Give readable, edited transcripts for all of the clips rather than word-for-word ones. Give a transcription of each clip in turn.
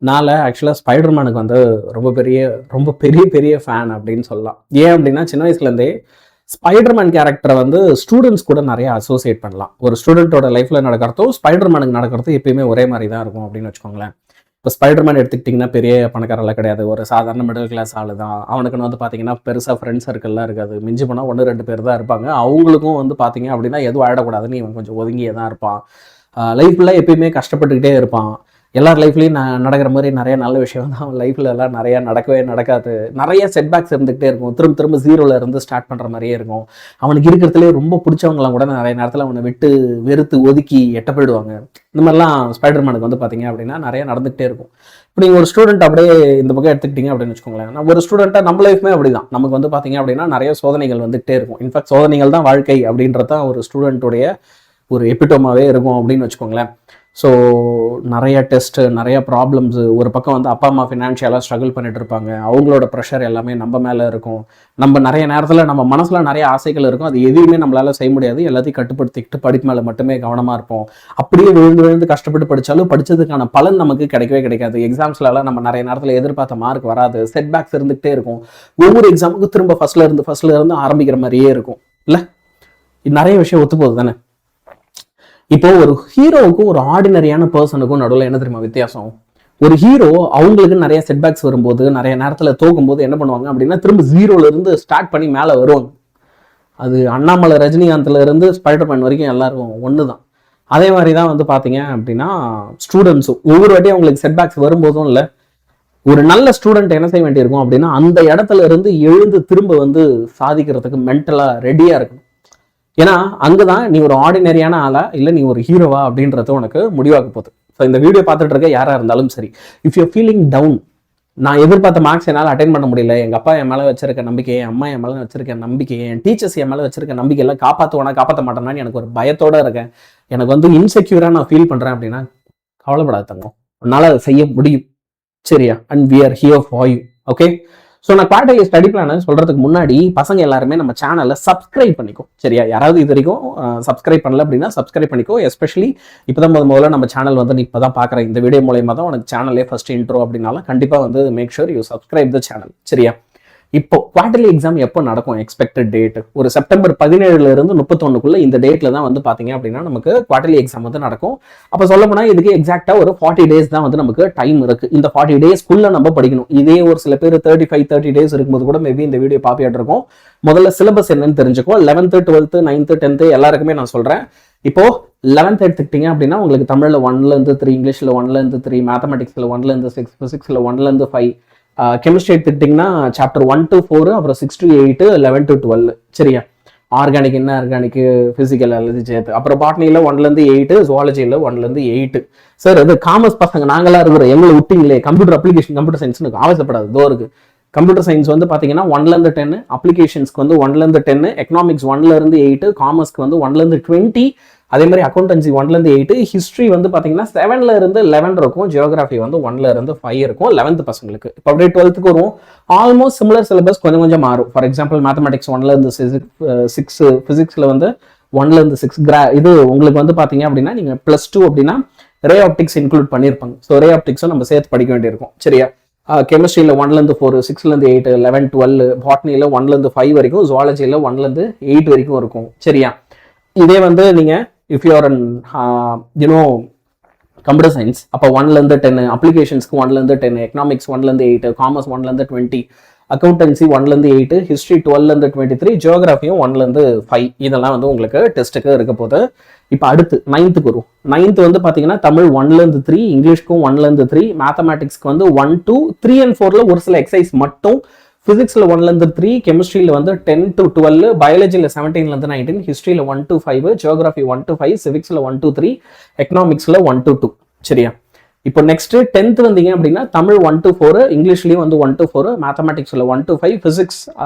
நான் ஆக்சுவலாக ஸ்பைடர்மேனுக்கு வந்து ரொம்ப பெரிய பெரிய ஃபேன் அப்படின்னு சொல்லலாம். ஏன் அப்படின்னா சின்ன வயசுலேருந்தே ஸ்பைடர்மேன் கேரக்டரை வந்து ஸ்டூடெண்ட்ஸ் கூட நிறைய அசோசியேட் பண்ணலாம். ஒரு ஸ்டூடெண்ட்டோட லைஃப்பில் நடக்கிறதும் ஸ்பைடர்மேனுக்கு நடக்கிறதும் எப்பயுமே ஒரே மாதிரி தான் இருக்கும் அப்படின்னு வச்சுக்கோங்களேன். இப்போ ஸ்பைடர்மேன் எடுத்துக்கிட்டிங்கன்னா பெரிய பணக்காரெல்லாம் கிடையாது, ஒரு சாதாரண மிடில் கிளாஸ் ஆள் தான். அவனுக்குன்னு வந்து பார்த்தீங்கன்னா பெருசாக ஃப்ரெண்ட்ஸ் சர்க்கிள்லாம் இருக்காது, மிஞ்சி போனால் 1-2 பேர் தான் இருப்பாங்க. அவங்களுக்கும் வந்து பார்த்தீங்க அப்படின்னா எதுவும் ஆயிடக்கூடாதுன்னு இவன் கொஞ்சம் ஒதுங்கியே தான் இருப்பான். லைஃப்பில் எப்பயுமே கஷ்டப்பட்டுக்கிட்டே இருப்பான். எல்லார் லைஃப்லையும் நடக்கிற மாதிரி நிறைய நல்ல விஷயம் வந்து அவன் லைஃப்பில் எல்லாம் நிறையா நடக்கவே நடக்காது. நிறைய செட்பேக்ஸ் இருந்துகிட்டே இருக்கும். திரும்ப ஜீரோவில் இருந்து ஸ்டார்ட் பண்ணுற மாதிரியே இருக்கும். அவனுக்கு இருக்கிறதுலே ரொம்ப பிடிச்சவங்களாம் கூட நிறைய நேரத்தில் அவனை விட்டு வெறுத்து ஒதுக்கி எட்ட போயிடுவாங்க. இந்த மாதிரிலாம் ஸ்பைடர்மேனுக்கு வந்து பார்த்தீங்க அப்படின்னா நிறைய நடந்துகிட்டே இருக்கும். இப்போ நீங்கள் ஒரு ஸ்டூடெண்ட் அப்படியே இந்த பக்கம் எடுத்துக்கிட்டீங்க அப்படின்னு வச்சுக்கோங்களேன். நான் ஒரு ஸ்டூடெண்ட்டாக நம்ம லைஃப்மே அப்படி தான். நமக்கு வந்து பார்த்தீங்க அப்படின்னா நிறைய சோதனைகள் வந்துகிட்டே இருக்கும். இன்ஃபேக்ட் சோதனைகள் தான் வாழ்க்கை அப்படின்றது தான் ஒரு ஸ்டூடெண்ட்டுடைய ஒரு எபிட்டோமாவே இருக்கும் அப்படின்னு வச்சுக்கோங்களேன். ஸோ நிறைய டெஸ்ட்டு, நிறைய ப்ராப்ளம்ஸு. ஒரு பக்கம் வந்து அப்பா அம்மா ஃபினான்ஷியலாக ஸ்ட்ரகிள் பண்ணிட்டு இருப்பாங்க. அவங்களோட ப்ரெஷர் எல்லாமே நம்ம மேலே இருக்கும். நம்ம நிறைய நேரத்தில் நம்ம மனசில் நிறைய ஆசைகள் இருக்கும். அது எதையுமே நம்மளால் செய்ய முடியாது. எல்லாத்தையும் கட்டுப்படுத்திக்கிட்டு படிப்பு மேலே மட்டுமே கவனமாக இருப்போம். அப்படியே விழுந்து கஷ்டப்பட்டு படித்தாலும் படித்ததுக்கான பலன் நமக்கு கிடைக்கவே கிடைக்காது. எக்ஸாம்ஸ்லாம் நம்ம நிறைய நேரத்தில் எதிர்பார்த்த மார்க் வராது. செட்பேக்ஸ் இருந்துகிட்டே இருக்கும். ஒவ்வொரு எக்ஸாமுக்கும் திரும்ப ஃபஸ்ட்டில் இருந்து ஆரம்பிக்கிற மாதிரியே இருக்கும். இல்லை, நிறைய விஷயம் ஒத்து போகுது தானே. இப்போ ஒரு ஹீரோவுக்கும் ஒரு ஆர்டினரியான பர்சனுக்கும் நடுவில் என்ன தெரியுமா வித்தியாசம்? ஒரு ஹீரோ அவங்களுக்கு நிறைய செட்பேக்ஸ் வரும்போது, நிறைய நேரத்தில் தோக்கும்போது என்ன பண்ணுவாங்க அப்படின்னா திரும்ப ஜீரோல இருந்து ஸ்டார்ட் பண்ணி மேலே வருவாங்க. அது அண்ணாமலை, ரஜினிகாந்த்ல இருந்து ஸ்பைடர்மேன் வரைக்கும் எல்லாரும் ஒன்று தான். அதே மாதிரி தான் வந்து பார்த்தீங்க அப்படின்னா ஸ்டூடெண்ட்ஸும் ஒவ்வொரு வாட்டியும் அவங்களுக்கு செட்பேக்ஸ் வரும்போதும் இல்லை, ஒரு நல்ல ஸ்டூடெண்ட் என்ன செய்ய வேண்டியிருக்கும் அப்படின்னா அந்த இடத்துல இருந்து எழுந்து திரும்ப வந்து சாதிக்கிறதுக்கு மென்டலாக ரெடியாக இருக்கணும். ஏன்னா அங்கதான் நீ ஒரு ஆர்டினரியான ஆளா இல்லை நீ ஒரு ஹீரோவா அப்படின்றது உனக்கு முடிவாக போகுது. ஸோ இந்த வீடியோ பார்த்துட்டு இருக்க யாரா இருந்தாலும் சரி, இஃப் யூ ஃபீலிங் டவுன், நான் எதிர்பார்த்த மார்க்ஸ் என்னால் அட்டைன் பண்ண முடியல, எங்கள் அப்பா என் மேலே வச்சிருக்க நம்பிக்கை, என் அம்மா என் மேலே வச்சிருக்க நம்பிக்கை, என் டீச்சர்ஸ் என் மேலே வச்சிருக்க நம்பிக்கை எல்லாம் காப்பாற்ற மாட்டேன்னான்னு எனக்கு ஒரு பயத்தோட இருக்கேன், எனக்கு வந்து இன்செக்யூராக நான் ஃபீல் பண்ணுறேன் அப்படின்னா கவலைப்படாத தங்கம், உன்னால் அதை செய்ய முடியும். சரியா? And we are here for you. Okay. So நான் குவார்டர்லி ஸ்டடி பிளானை சொல்கிறதுக்கு முன்னாடி பசங்க எல்லாருமே நம்ம சேனலை சப்ஸ்கிரைப் பண்ணிக்கோ. சரியா? யாராவது இது வரைக்கும் சப்ஸ்கிரைப் பண்ணல அப்படின்னா சப்ஸ்கிரைப் பண்ணிக்கோ. எஸ்பெஷலி இப்போ தான் முதல்ல நம்ம சேனல் வந்து நீ இப்போ தான் பார்க்குறேன், இந்த வீடியோ மூலயமா தான் உனக்கு சேனலே ஃபர்ஸ்ட் இன்ட்ரோ அப்படின்னால கண்டிப்பாக வந்து make sure you subscribe the channel. சரியா? இப்போ குவார்டர்லி எக்ஸாம் எப்போ நடக்கும்? எக்ஸ்பெக்டட் டேட் ஒரு செப்டம்பர் 17 இருந்து 31 இந்த டேட்ல தான் வந்து பாத்தீங்க அப்படின்னா நமக்கு குவார்டர்லி எக்ஸாம் வந்து நடக்கும். அப்போ சொல்ல போனா இதுக்கு எக்ஸாக்டா ஒரு 40 டேஸ் தான் வந்து நமக்கு டைம் இருக்கு. இந்த 40 டேஸ்க்குள்ள நம்ம படிக்கணும். இதே ஒரு சில பேர் 30 டேஸ் இருக்கும்போது கூட மேபி இந்த வீடியோ பாப்பியாட்டு இருக்கும். முதல்ல சிலபஸ் என்னன்னு தெரிஞ்சுக்கோ. 11th 12th 9th 10th எல்லாருக்குமே நான் சொல்றேன். இப்போ 11th எடுத்துக்கிட்டீங்க அப்படின்னா உங்களுக்கு தமிழ்ல 1ல இருந்து 3, இங்கிலீஷ்ல 1ல இருந்து 3, மேத்தமெட்டிக்ஸ்ல 1ல இருந்து 6, பிசிக்ஸ்ல 1ல இருந்து 5, கெமிஸ்ட்ரி எடுத்துக்கிட்டிங்கன்னா சாப்டர் 1 to 4, அப்புறம் 6 to 8, 11 to 12. சரியா? ஆர்கானிக், என்ன ஆர்கானிக், பிசிக்கல் அல்லது சேர்த்து. அப்புறம் பாட்னியில் 1லேருந்து 8, ஜுவாலஜியில் 1லேருந்து 8. சார் அது காமர்ஸ் பசங்க நாங்களாம் இருக்கிறோம், எங்களை விட்டிங்களே கம்ப்யூட்டர் அப்ளிகேஷன் கம்ப்யூட்டர் சயின்ஸ்னு ஆவசப்படாது. இதோ இருக்கு. கம்ப்யூட்டர் சயின்ஸ் வந்து பார்த்தீங்கன்னா 1லேருந்து 10, அப்ளிகேஷன்ஸ்க்கு வந்து 1லேருந்து 10, எக்கனாமிக்ஸ் 1லேருந்து 8, காமர்ஸ்க்கு வந்து 1லேருந்து 20, அதே மாதிரி அக்கௌண்டன்சி 1லேருந்து 8, ஹிஸ்ட்ரி வந்து பார்த்தீங்கன்னா 7ல இருந்து 11 இருக்கும், ஜியோகிராஃபி வந்து 1ல இருந்து 5 இருக்கும் 11th பசங்களுக்கு. இப்போ அப்படியே 12th வருவோம். ஆல்மோஸ்ட் சிமிலர் சிலபஸ் கொஞ்சம் மாறும். ஃபார் எக்ஸாம்பிள் மேத்தமெட்டிக்ஸ் 1ல இருந்து 6, பிசிக்ஸ்ல வந்து 1ல இருந்து 6. இது உங்களுக்கு வந்து பார்த்தீங்க அப்படின்னா நீங்க +2 அப்படின்னா ரே ஆப்டிக்ஸ் இன்க்ளூட் பண்ணியிருப்பாங்க. ஸோ ரே ஆப்டிக்ஸும் நம்ம சேர்த்து படிக்க வேண்டியிருக்கும். சரியா? கெமிஸ்ட்ரியில் 1லேருந்து 4, 6லேருந்து 8, 11, 12, பாட்னியில் 1லேருந்து 5 வரைக்கும், ஜுவாலஜியில் 1லேருந்து 8 வரைக்கும் இருக்கும். சரியா? இதே வந்து நீங்க if you are in computer science, அப்போ 1லேருந்து 10, அப்ளிகேஷன்ஸ்க்கு 1லேருந்து 10, எக்கனாமிக்ஸ் 1லேருந்து 8, காமர்ஸ் 1லேருந்து 20, அக்கௌண்டன்சி 1லேருந்து 8, ஹிஸ்ட்ரி 12லேருந்து 23, ஜியோகிராஃபியும் 1லேருந்து 5. இதெல்லாம் வந்து உங்களுக்கு டெஸ்ட்டுக்கு இருக்க போது. இப்போ அடுத்து 9th வரும். 9th வந்து பார்த்தீங்கன்னா தமிழ் 1லேருந்து 3, இங்கிலீஷ்க்கும் 1லேருந்து 3, மேத்தமேட்டிக்ஸ்க்கு வந்து 1, 2, 3 and 4ல ஒரு சில எக்ஸசைஸ் மட்டும், பிசிக்ஸ்ல 1லேருந்து 3, கெமிஸ்ட்ரியில் வந்து 10 to 12, பயாலஜியில் 17லேருந்து 19, ஹிஸ்ட்ரியில் 1 to 5, geography 1 to 5, சிவிக்ஸில் 1 to 3, எக்கனாமிக்ஸில் 1 to 2. சரியா? இப்போ நெக்ஸ்ட் 10th வந்தீங்க அப்படின்னா தமிழ் 1 to 4, இங்கிலீஷ்லயும் வந்து 1 to 4, மேத்தமெட்டிக்ஸ்ல 1 to 5, பிசிக்ஸ்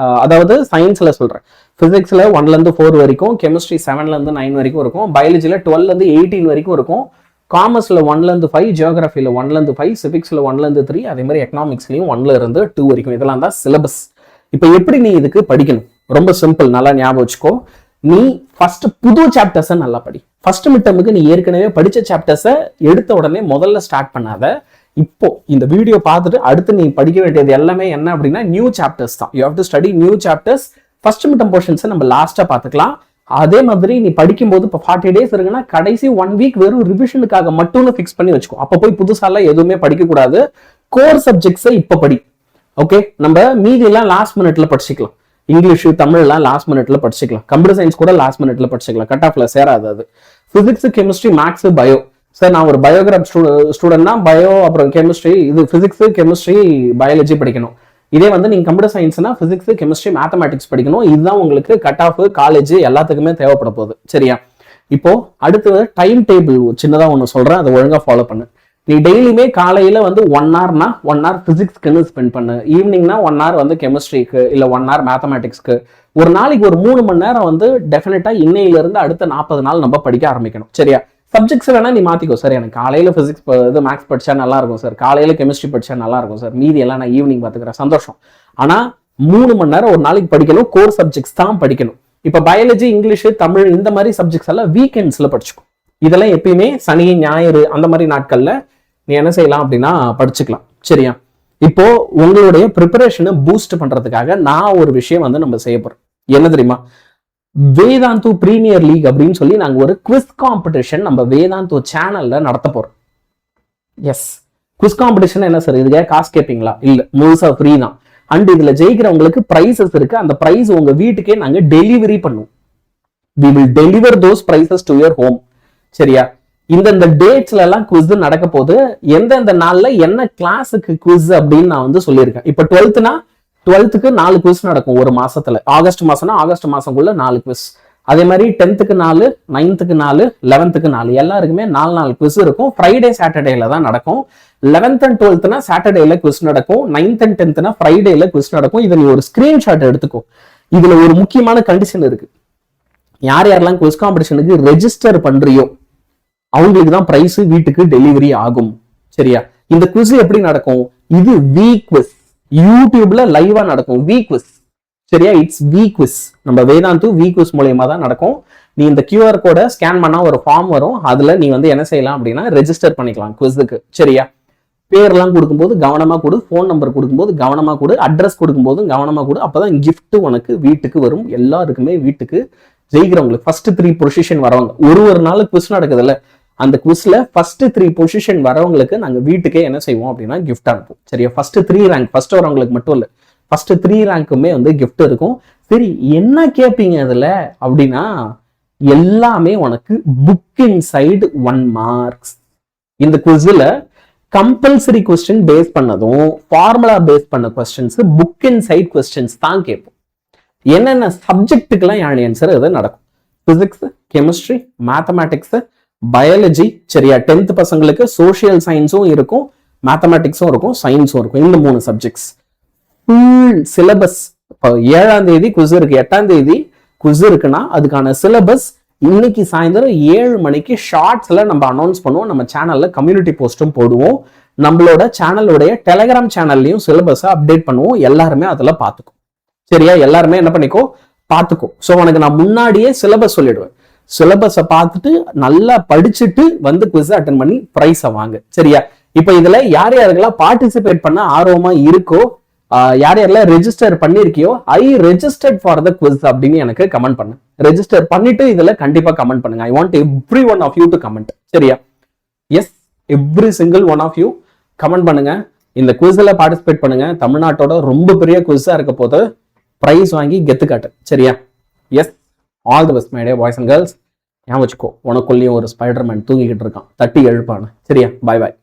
அதாவது சயின்ஸ்ல சொல்றேன், பிசிக்ஸ்ல 1லேருந்து 4 வரைக்கும், கெமிஸ்ட்ரி 7லேருந்து 9 வரைக்கும் இருக்கும், பயாலஜியில் 12லேருந்து 18 வரைக்கும் இருக்கும், காமர்ஸ்ல 1லேருந்து 5, ஜியோகிராஃபியில் 1லேருந்து 5, சிவிக்ஸ்ல 1லேருந்து 3, அதே மாதிரி எக்கனாமிக்ஸ்லயும் 1லேருந்து 2 வரைக்கும். இதெல்லாம் தான் சிலபஸ். இப்போ எப்படி நீ இதுக்கு படிக்கணும்? ரொம்ப சிம்பிள், நல்லா ஞாபகம் வச்சுக்கோ. நீ ஃபர்ஸ்ட் புது சாப்டர்ஸை நல்லா படி. ஃபர்ஸ்ட் மிட் டர்முக்கு நீ ஏற்கனவே படிச்ச சாப்டர்ஸை எடுத்த உடனே முதல்ல ஸ்டார்ட் பண்ணாத. இப்போ இந்த வீடியோ பார்த்துட்டு அடுத்து நீ படிக்க வேண்டியது எல்லாமே என்ன அப்படின்னா நியூ சாப்டர்ஸ் தான். You have to study new chapters. First midterm போர்ஷன்ஸை நம்ம லாஸ்ட்டாக பார்த்துக்கலாம். அதே மாதிரி நீ படிக்கும்போது இப்போ 40 days இருக்குன்னா கடைசி 1 week வெறும் ரிவிஷனுக்காக மட்டும் ஃபிக்ஸ் பண்ணி வச்சுக்கோ. அப்போ போய் புதுசாலாம் எதுவுமே படிக்கக்கூடாது. கோர் சப்ஜெக்ட்ஸை இப்போ படி. ஓகே, நம்ம மீதியெல்லாம் லாஸ்ட் மினிட்ல படிச்சுக்கலாம். இங்கிலீஷ் தமிழ்லாம் லாஸ்ட் மினிட்ல படிச்சுக்கலாம். கம்ப்யூட்டர் சயின்ஸ் கூட லாஸ்ட் மினிட்ல படிச்சுக்கலாம். கட் ஆஃப்ல சேராது அது. Physics, chemistry, maths, bio. Sir நான் ஒரு பயோகிராஃப் ஸ்டூடெண்ட்னா பயோ அப்புறம் கெமிஸ்ட்ரி, இது பிசிக்ஸ், கெமிஸ்ட்ரி, பயாலஜி படிக்கணும். இதே வந்து நீங்க கம்ப்யூட்டர் சயின்ஸ்னா பிசிக்ஸ், கெமிஸ்ட்ரி, மேத்தமேட்டிக்ஸ் படிக்கணும். இதுதான் உங்களுக்கு கட் ஆஃப் காலேஜ் எல்லாத்துக்குமே தேவைப்பட போகுது. சரியா? இப்போ அடுத்து டைம் டேபிள் சின்னதா ஒன்று சொல்றேன், அதை ஒழுங்கா ஃபாலோ பண்ணு. நீ டெய்லியுமே காலையில வந்து 1 hourனா 1 hour பிசிக்ஸ்க்குன்னு ஸ்பெண்ட் பண்ணு. ஈவினிங்னா 1 hour வந்து கெமிஸ்ட்ரிக்கு இல்ல 1 hour மேத்தமேட்டிக்ஸ்க்கு. ஒரு நாளைக்கு ஒரு 3 மணி நேரம் வந்து டெஃபினட்டா இன்னையில இருந்து அடுத்த 40 நாள் நம்ம படிக்க ஆரம்பிக்கணும். சரியா? சப்ஜெக்ட்ஸ் வேணா நீ மாத்திக்கோ. சார் எனக்கு காலையில பிசிக்ஸ் இது மேக்ஸ் படிச்சா நல்லா இருக்கும் சார், காலையில கெமிஸ்ட்ரி படிச்சா நல்லா இருக்கும் சார், மீதி எல்லாம் நான் ஈவினிங் பாத்துக்கிறேன். சந்தோஷம். ஆனா 3 மணி நேரம் ஒரு நாளைக்கு படிக்கணும். கோர் சப்ஜெக்ட்ஸ் தான் படிக்கணும். இப்ப பயாலஜி, இங்கிலீஷ், தமிழ் இந்த மாதிரி சப்ஜெக்ட்ஸ் எல்லாம் வீக்கெண்ட்ஸ்ல படிச்சுக்கோ. இதெல்லாம் எப்பயுமே சனி, ஞாயிறு அந்த மாதிரி நாட்கள்ல நீ என்ன செய்யலாம் அப்படின்னா படிச்சுக்கலாம். சரியா? இப்போ உங்களுடைய ப்ரிப்பரேஷனை பூஸ்ட் பண்றதுக்காக நான் ஒரு விஷயம் வந்து நம்ம செய்ய போறோம். என்ன தெரியுமா? வேதாந்து பிரீமியர் லீக் அப்படின்னு சொல்லி நாங்க ஒரு குவிஸ் காம்படிஷன் நம்ம வேதாந்து சேனல்ல நடத்த போறோம். எஸ், குவிஸ் காம்படிஷன் என்ன சார், இதுக்கு காசு கேட்பீங்களா? இல்ல, முழுசா ஃப்ரீ தான். அண்ட் இதுல ஜெயிக்கிறவங்களுக்கு பிரைசஸ் இருக்கு. அந்த பிரைஸ் உங்க வீட்டுக்கே நாங்க டெலிவரி பண்ணுவோம். we will deliver those prizes to your home. சரியா? இந்த டேட்ஸ்ல எல்லாம் குவிஸ் நடக்க போது. எந்தெந்த நாள்ல என்ன கிளாஸுக்கு குவிஸ் அப்படின்னு நான் வந்து சொல்லியிருக்கேன். இப்ப 12th-னா 12th-க்கு 4 குவிஸ் நடக்கும் ஒரு மாசத்துல. ஆகஸ்ட் மாசம்னா ஆகஸ்ட் மாசம்குள்ள 4 குவிஸ். அதே மாதிரி 10th-க்கு 4, 9th-க்கு 4, 11th-க்கு 4, எல்லாருக்குமே 4 குவிஸ் இருக்கும். ஃப்ரைடே சாட்டர்டேல தான் நடக்கும். 11th and 12th-னா சாட்டர்டேல குவிஸ் நடக்கும். 9th and 10th-னா ஃப்ரைடேல குவிஸ் நடக்கும். இதை நீ ஒரு ஸ்கிரீன்ஷாட் எடுத்துக்கோ. இதுல ஒரு முக்கியமான கண்டிஷன் இருக்கு. யார் யாரெல்லாம் குவிஸ் காம்படிஷனுக்கு ரெஜிஸ்டர் பண்றியோ அவங்களுக்கு தான் பிரைஸ் வீட்டுக்கு டெலிவரி ஆகும். சரியா? இந்த குவிஸ் எப்படி நடக்கும்? இது வீக் குவிஸ், யூடியூப்ல லைவா நடக்கும். Week quiz. சரியா? It's week quiz. நம்ம வேதாந்து வீக் குவிஸ் மூலமா தான் நடக்கும். நீ இந்த QR கோடை ஸ்கேன் பண்ணா ஒரு ஃபார்ம் வரும். அதுல நீ வந்து என்ன செய்யலாம் அப்படின்னா ரெஜிஸ்டர் பண்ணிக்கலாம் குவிஸுக்கு. சரியா? பேர்லாம் கொடுக்கும்போது கவனமா கொடு, ஃபோன் நம்பர் கொடுக்கும்போது கவனமா கொடு, அட்ரஸ் கொடுக்கும்போது கவனமா கொடு. அப்பதான் கிஃப்ட் உனக்கு வீட்டுக்கு வரும். எல்லாருக்குமே வீட்டுக்கு ஜெயிக்கிறவங்களுக்கு ஃபர்ஸ்ட் 3 பொசிஷன் வரவங்க ஒரு நாள் குவிஸ் நடக்குதுல்ல, அந்த குவிஸ்ல ஃபர்ஸ்ட் 3 பொசிஷன் வரவங்களுக்கு நாங்க வீட்டுக்கே என்ன செய்வோம் அப்படின்னா கிஃப்ட் அனுப்புவோம். சரியா? ஃபர்ஸ்ட் 3 ரேங்க் ஃபர்ஸ்ட் வரவங்களுக்கு மட்டும் இல்ல, ஃபர்ஸ்ட் 3 ரேங்க்குமே வந்து கிஃப்ட் இருக்கும். சரி, என்ன கேட்பீங்க அதுல அப்படின்னா எல்லாமே உனக்கு புக் இன்சைடு 1 marks. இந்த குவிஸ்ல கம்பல்சரி கொஸ்டின் பேஸ் பண்ணதும் ஃபார்முலா பேஸ் பண்ண கொஸ்டின்ஸ் புக் இன்சைட் கொஸ்டின்ஸ் தான் கேட்போம். என்னென்ன சப்ஜெக்டுக்கெல்லாம் யாழ் ஆன்சர் அது நடக்கும். Physics, chemistry, mathematics, biology. சரியா? 10th பசங்களுக்கு சோசியல் சயின்ஸும் இருக்கும், மேத்தமேட்டிக்ஸும் இருக்கும், சயின்ஸும் இருக்கும். இந்த 3 சப்ஜெக்ட்ஸ் ஃபுல் சிலபஸ். இப்போ 7ஆம் தேதி குவிஸ் இருக்கு, 8ஆம் தேதி குவிஸ் இருக்குன்னா அதுக்கான சிலபஸ் இன்னைக்கு சாயந்தரம் 7 மணிக்கு ஷார்ட்ஸ்ல நம்ம அனௌன்ஸ் பண்ணுவோம். நம்ம சேனல்ல கம்யூனிட்டி போஸ்டும் போடுவோம். நம்மளோட சேனலோடைய டெலிகிராம் சேனல்லையும் சிலபஸை அப்டேட் பண்ணுவோம். எல்லாருமே அதில் பார்த்துக்கும். சரியா? எல்லாருமே என்ன பண்ணிக்கோ, பார்த்துக்கோ. ஸோ உனக்கு நான் முன்னாடியே சிலபஸ் சொல்லிடுவேன். சிலபஸை பார்த்துட்டு நல்லா படிச்சுட்டு வந்து குவிஸ் அட்டன் பண்ணி பிரைஸை வாங்க. சரியா? இப்போ இதுல யார் யாருக்கெல்லாம் பார்ட்டிசிபேட் பண்ண ஆர்வமா இருக்கோ, யார் யாரெல்லாம் ரெஜிஸ்டர் பண்ணிருக்கியோ, I registered for the quiz அப்படின்னு எனக்கு கமெண்ட் பண்ணு. ரெஜிஸ்டர் பண்ணிட்டு இதுல கண்டிப்பா கமெண்ட் பண்ணுங்க. I want every one of you to comment. சரியா? Yes, every single one of you comment பண்ணுங்க. இந்த குவிஸ்ல பார்ட்டிசிபேட் பண்ணுங்க. தமிழ்நாட்டோட ரொம்ப பெரிய குவிஸா இருக்க போது பிரைஸ் வாங்கி கெத்து காட்டு. சரியா? Yes, all the best my dear boys and girls. ஞாபகம் வச்சுக்கோ, உனக்குள்ளேயும் ஒரு ஸ்பைடர்மேன் தூங்கிக்கிட்டு இருக்கான், தட்டி எழுப்பானு. சரியா? பாய் பாய்.